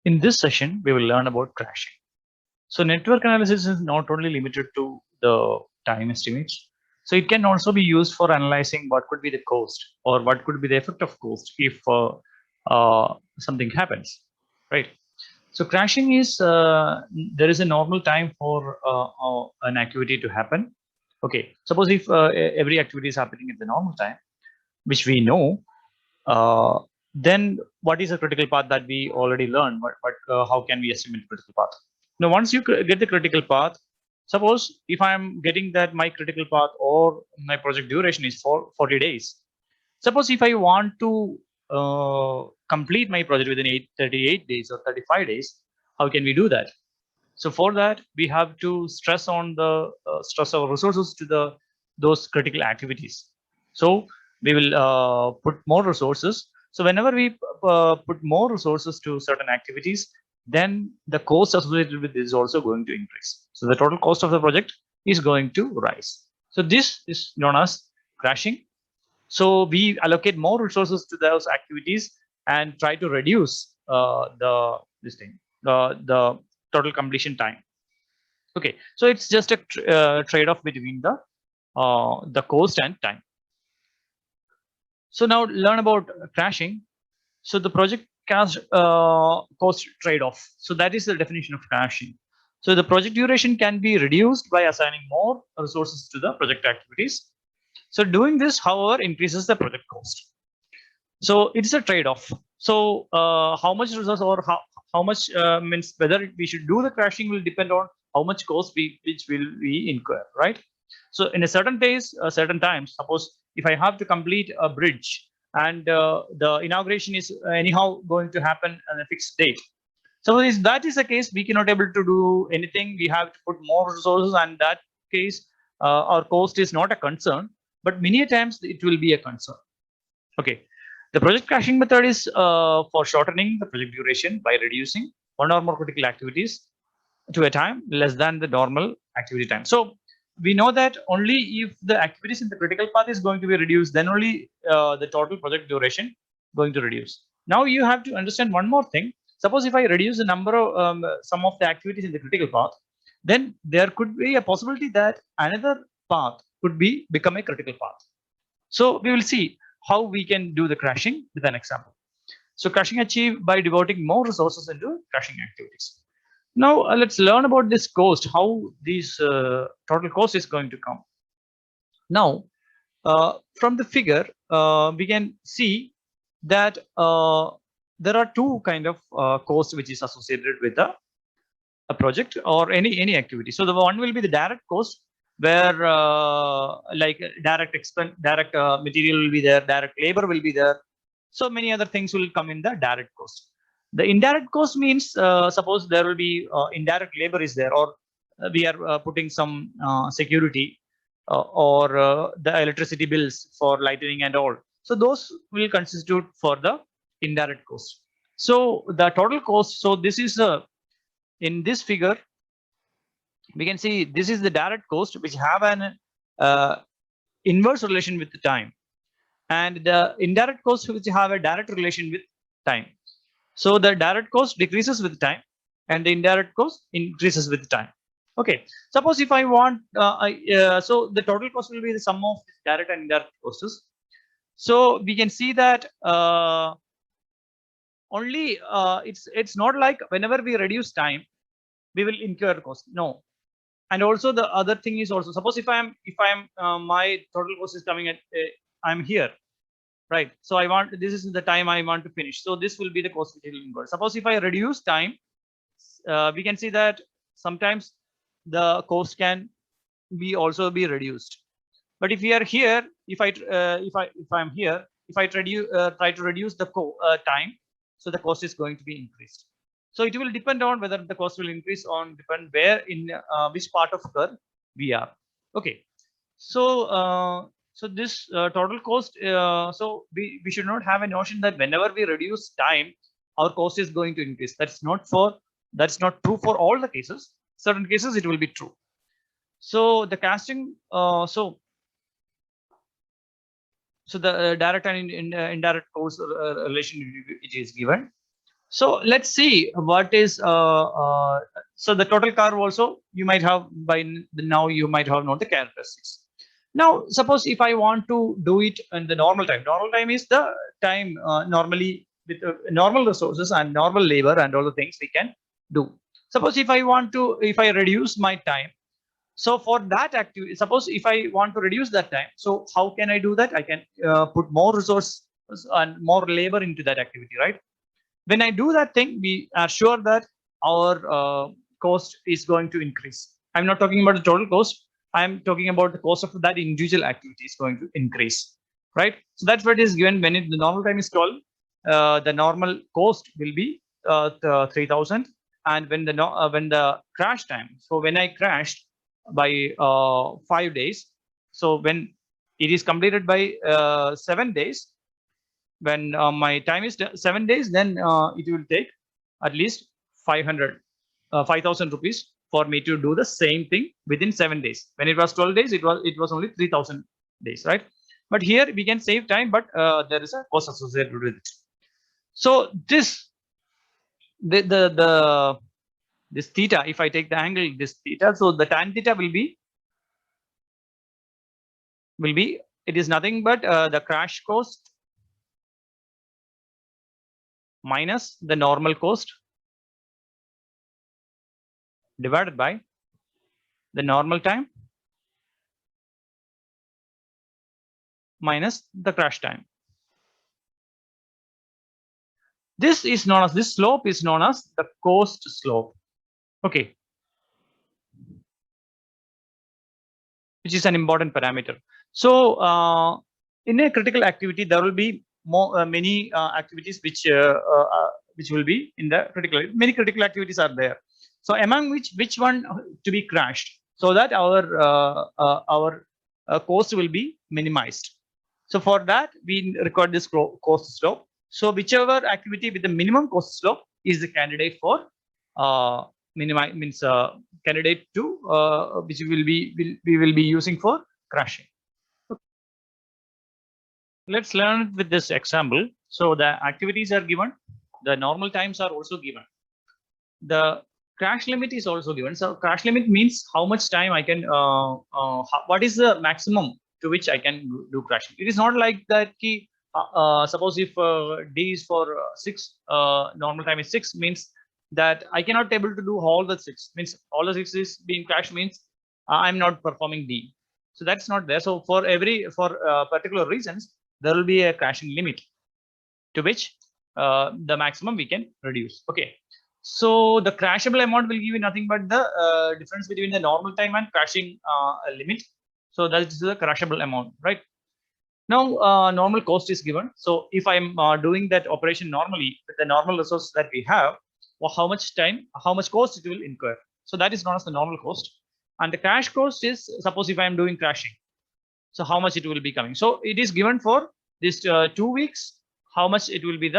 In this session, we will learn about crashing. So network analysis is not only limited to the time estimates. So it can also be used for analyzing what could be the cost or what could be the effect of cost if something happens, right? So crashing is there is a normal time for an activity to happen. Okay, suppose if every activity is happening at the normal time, which we know, uh, then what is a critical path that we already learned? But how can we estimate critical path? Now, once you get the critical path, suppose if I am getting that my critical path or my project duration is for 40 days. Suppose if I want to complete my project within 38 days or 35 days, how can we do that? So for that, we have to stress our resources to those critical activities. So we will put more resources. So whenever we put more resources to certain activities, then the cost associated with this is also going to increase. So the total cost of the project is going to rise. So this is known as crashing. So we allocate more resources to those activities and try to reduce the total completion time. Okay, so it's just a trade-off between the cost and time. So now learn about crashing. So the project cost trade-off. So that is the definition of crashing. So the project duration can be reduced by assigning more resources to the project activities. So doing this, however, increases the project cost. So it's a trade-off. So how much resource or how much means whether we should do the crashing will depend on how much cost which will we incur, right? So in a certain days, certain times, suppose if I have to complete a bridge and the inauguration is anyhow going to happen on a fixed date. So if that is the case, we cannot able to do anything. We have to put more resources, and that case, our cost is not a concern, but many times it will be a concern. Okay. The project crashing method is for shortening the project duration by reducing one or more critical activities to a time less than the normal activity time. So we know that only if the activities in the critical path is going to be reduced, then only the total project duration going to reduce. Now you have to understand one more thing. Suppose if I reduce the number of some of the activities in the critical path, then there could be a possibility that another path could be become a critical path. So we will see how we can do the crashing with an example. So crashing achieved by devoting more resources into crashing activities. Now let's learn about this cost, how this total cost is going to come. Now from the figure, we can see that there are two kind of costs which is associated with a project or any activity. So the one will be the direct cost, where like direct expense, direct material will be there, direct labor will be there. So many other things will come in the direct cost. The indirect cost means suppose there will be indirect labor is there, or we are putting some security or the electricity bills for lighting and all. So those will constitute for the indirect cost. So the total cost. So this is in this figure, we can see this is the direct cost which have an inverse relation with the time, and the indirect costs which have a direct relation with time. So the direct cost decreases with time and the indirect cost increases with time. Okay, suppose if I want so the total cost will be the sum of direct and indirect costs. So we can see that only it's not like whenever we reduce time we will incur cost. No. And also the other thing is also, suppose if I am my total cost is coming at I'm here, right? So I want, this is the time I want to finish, so this will be the cost which will incur. Suppose if I reduce time, we can see that sometimes the cost can be also be reduced. But if we are here, if I'm here, if I try to reduce the time, so the cost is going to be increased. So it will depend on whether the cost will increase on depend where in which part of curve we are. Okay, so so this total cost. So we should not have a notion that whenever we reduce time, our cost is going to increase. That's not true for all the cases. Certain cases it will be true. So the casting. So the direct and indirect cost relation it is given. So let's see what is so the total curve also you might have by now you might have known the characteristics. Now suppose if I want to do it in the normal time. Normal time is the time normally with normal resources and normal labor and all the things we can do. Suppose if I reduce my time. So for that activity, suppose if I want to reduce that time, so how can I do that? I can put more resources and more labor into that activity, right? When I do that thing, we are sure that our cost is going to increase. I'm not talking about the total cost. I'm talking about the cost of that individual activity is going to increase, right? So that's what is given when the normal time is 12. The normal cost will be 3,000, and when the crash time. So when I crashed by 5 days, so when it is completed by 7 days, when my time is 7 days, then it will take at least 5,000 rupees for me to do the same thing within 7 days. When it was 12 days, it was only 3,000 days, right? But here we can save time, but there is a cost associated with it. So this theta, if I take the angle this theta, so the tan theta will be it is nothing but the crash cost minus the normal cost divided by the normal time minus the crash time. This slope is known as the cost slope. Okay, which is an important parameter. So in a critical activity, there will be many activities which will be in the critical. Many critical activities are there. So among which one to be crashed, so that our cost will be minimized. So for that we record this cost slope. So whichever activity with the minimum cost slope is the candidate for candidate to which we will be using for crashing. Let's learn it with this example. So the activities are given, the normal times are also given, the crash limit is also given. So crash limit means how much time I can what is the maximum to which I can do crashing. It is not like that suppose if d is for 6, normal time is 6, means that I cannot able to do all the 6, means all the 6 is being crashed, means I'm not performing d. So that's not there. So for particular reasons, there will be a crashing limit to which the maximum we can reduce. Okay, so the crashable amount will give you nothing but the difference between the normal time and crashing limit. So that is the crashable amount, right? Now normal cost is given. So if I'm doing that operation normally with the normal resource that we have, well, how much time, how much cost it will incur. So that is known as the normal cost. And the crash cost is, suppose if I am doing crashing, so how much it will be coming. So it is given for this 2 weeks, how much it will be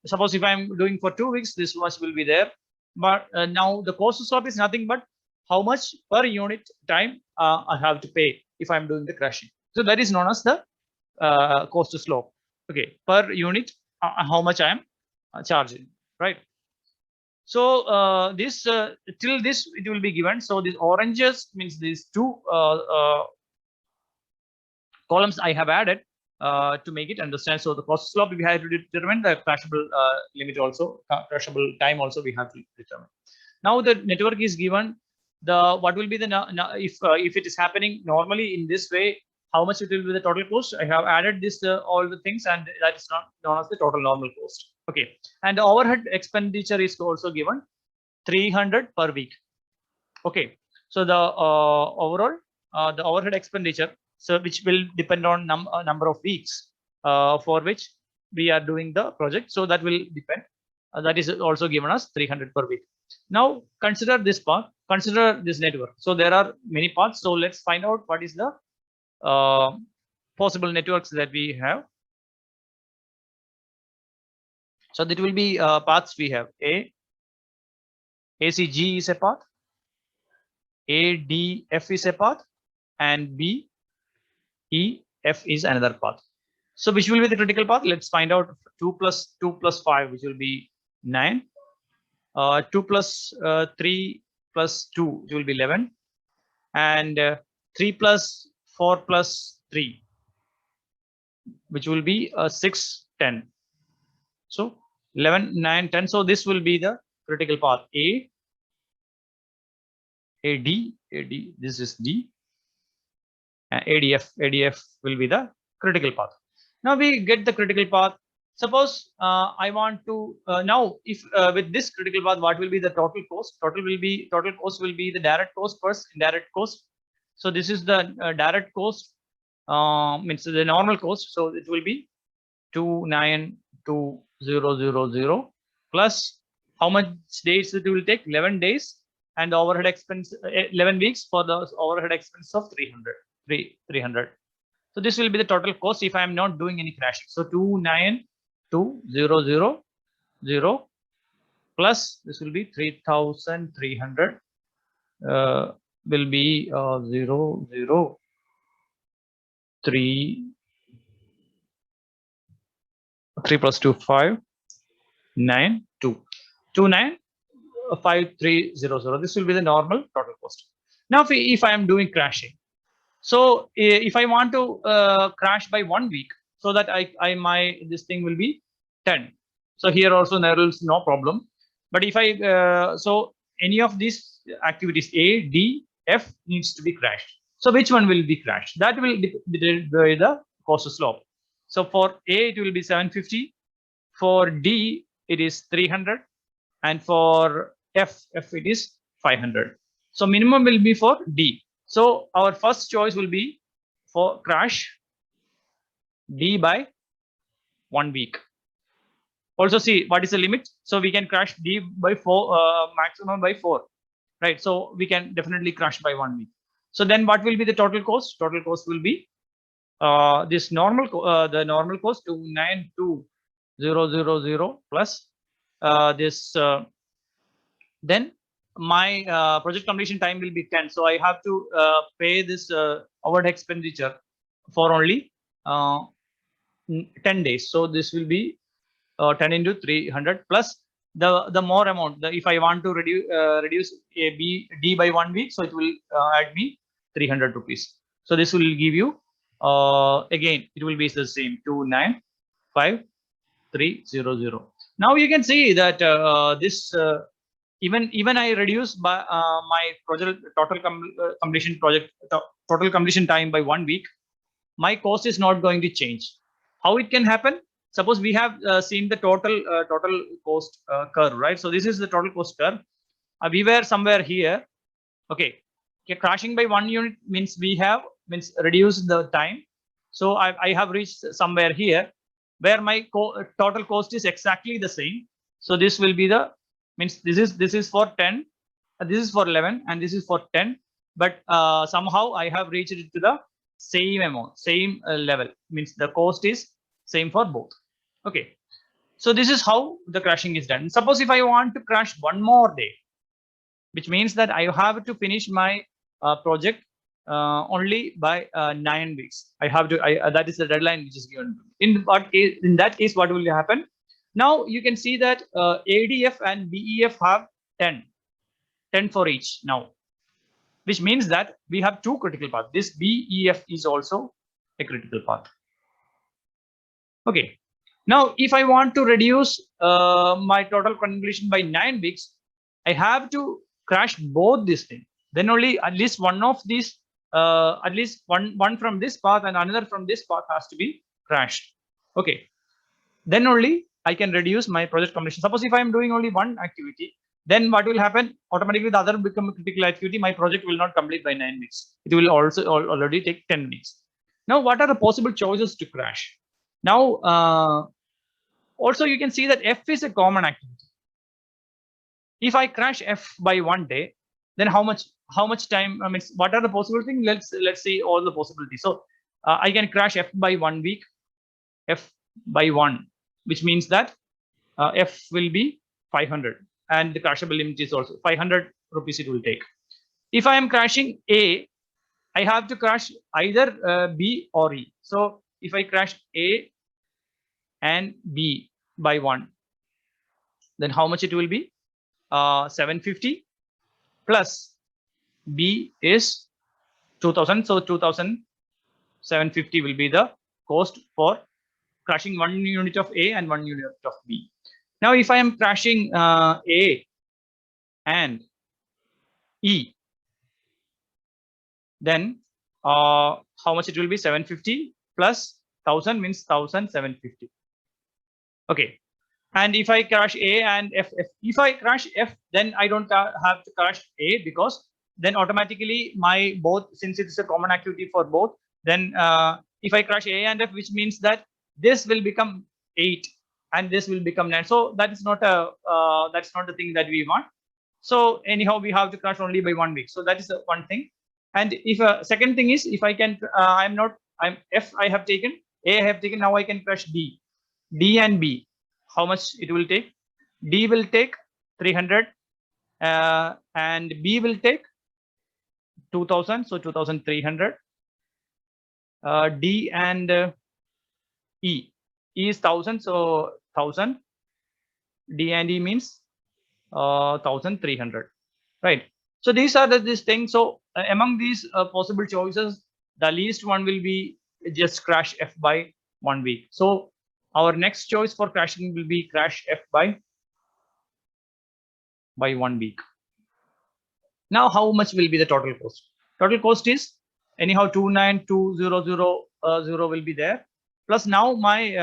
suppose if I'm doing for 2 weeks, this much will be there. But now the cost to stop is nothing but how much per unit time I have to pay if I'm doing the crashing. So that is known as the cost to slope. Okay, per unit, how much I am charging, right? So this till this it will be given. So these oranges means these two columns I have added to make it understand. So the cost slope we have to determine, the crashable limit also, crashable time also we have to determine. Now the network is given. The what will be the if it is happening normally in this way, how much it will be the total cost. I have added this all the things, and that is not known as the total normal cost. Okay, and the overhead expenditure is also given 300 per week. Okay, so the overall the overhead expenditure, so which will depend on number of weeks for which we are doing the project. So that will depend. That is also given as 300 per week. Now consider this part. Consider this network. So there are many parts. So let's find out what is the possible networks that we have. So that will be paths we have. ACG is a path. ADF is a path, and BEF is another path. So which will be the critical path? Let's find out. 2 plus 2 plus 5, which will be 9. 2 plus 3 plus 2, which will be 11. And 3 plus 4 plus 3, which will be 6, 10. So 11, 9, 10. So this will be the critical path. A, D, this is D. ADF will be the critical path. Now we get the critical path. Suppose I want to now, if with this critical path, what will be the total cost? Total cost will be the direct cost plus indirect cost. So this is the direct cost, means the normal cost. So it will be 292,000 plus how much days it will take? 11 days, and the overhead expense 11 weeks for the overhead expense of 300. So this will be the total cost if I am not doing any crashing. So 292,000 plus this will be 3,300 will be 003 3 plus 2 5 9 2 295300. This will be the normal total cost. Now if I am doing crashing, so if I want to crash by 1 week, so that my this thing will be 10. So here also there is no problem. But if I so any of these activities A, D, F needs to be crashed. So which one will be crashed? That will be by the cost slope. So for A it will be 750. For D it is 300, and for F it is 500. So minimum will be for D. So our first choice will be for crash D by 1 week. Also see what is the limit. So we can crash D by 4, maximum by 4, right? So we can definitely crash by 1 week. So then what will be the total cost? Total cost will be this normal the normal cost 292,000 plus this then my project completion time will be 10. So I have to pay this overhead expenditure for only 10 days. So this will be 10 into 300 plus the more amount. If I want to reduce D by 1 week, so it will add me 300 rupees. So this will give you again it will be the same 295,300. Now you can see that this even I reduce by my project total completion time by 1 week, my cost is not going to change. How it can happen? Suppose we have seen the total cost curve, right? So this is the total cost curve. We were somewhere here. Okay, crashing by 1 unit means means reduce the time. So I have reached somewhere here where my total cost is exactly the same. So this will be the means this is for 10, this is for 11, and this is for 10. But somehow I have reached it to the same amount, same level. Means the cost is same for both. Okay, so this is how the crashing is done. Suppose if I want to crash one more day, which means that I have to finish my project only by 9 weeks. I have to that is the deadline which is given. In that case what will happen? Now you can see that ADF and BEF have 10 for each now, which means that we have two critical paths. This BEF is also a critical path. Okay, now if I want to reduce my total completion by 9 weeks, I have to crash both these things. Then only at least one of these at least one from this path and another from this path has to be crashed. Okay, then only I can reduce my project completion. Suppose if I am doing only one activity, then what will happen? Automatically the other become a critical activity. My project will not complete by 9 weeks. It will also already take 10 weeks. Now what are the possible choices to crash? Now also you can see that F is a common activity. If I crash F by 1 day, then how much time? I mean, what are the possible things? Let's see all the possibilities. So I can crash F by 1 week, F by 1, which means that F will be 500, and the crashable limit is also 500 rupees it will take. If I am crashing A, I have to crash either B or E. So if I crash A and B by 1, then how much it will be? 750 plus B is 2000. So 2750 will be the cost for crashing 1 unit of A and 1 unit of B. Now, if I am crashing A and E, then how much it will be? 750 plus 1000 means 1750. Okay. And if I crash A and F, if I crash F, then I don't have to crash A, because then automatically my both, since it is a common activity for both, then if I crash A and F, which means that this will become 8 and this will become 9. So that is not a that's not the thing that we want. So anyhow, we have to crash only by 1 week. So that is the one thing. And if second thing is, if I can, I'm F I have taken, A I have taken, now I can crash D and B. How much it will take? D will take 300 and B will take 2000, so 2300. D and E is 1000, so 1000. D and E means 1300, right? So these are these things. So among these possible choices, the least one will be just crash F by 1 week. So our next choice for crashing will be crash F by 1 week. Now, how much will be the total cost? Total cost is anyhow 292,000 will be there. Plus now my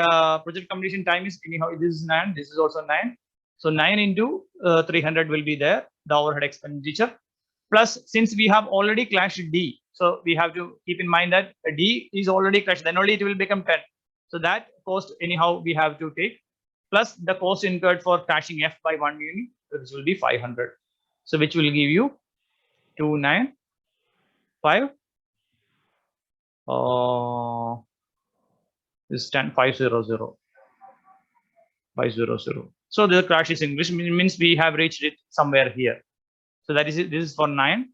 project completion time is anyhow, this is 9, this is also 9. So 9 into 300 will be there, the overhead expenditure. Plus, since we have already crashed D, so we have to keep in mind that D is already crashed, then only it will become 10. So that cost anyhow we have to take, plus the cost incurred for crashing F by 1 unit, which will be 500. So which will give you 295 is 10,500. 500. So the crash is increased, means we have reached it somewhere here. So that is it. This is for 9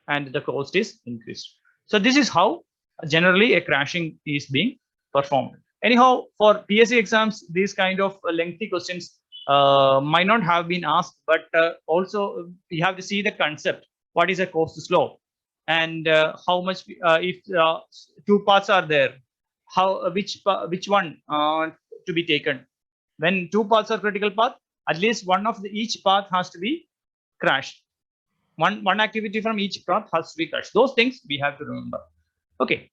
and the cost is increased. So this is how generally a crashing is being performed. Anyhow, for PSC exams, these kind of lengthy questions might not have been asked, but also we have to see the concept. What is a cost law, and how much if two paths are there, how which one to be taken? When two paths are critical path, at least one of each path has to be crashed. One activity from each path has to be crashed. Those things we have to remember. Okay.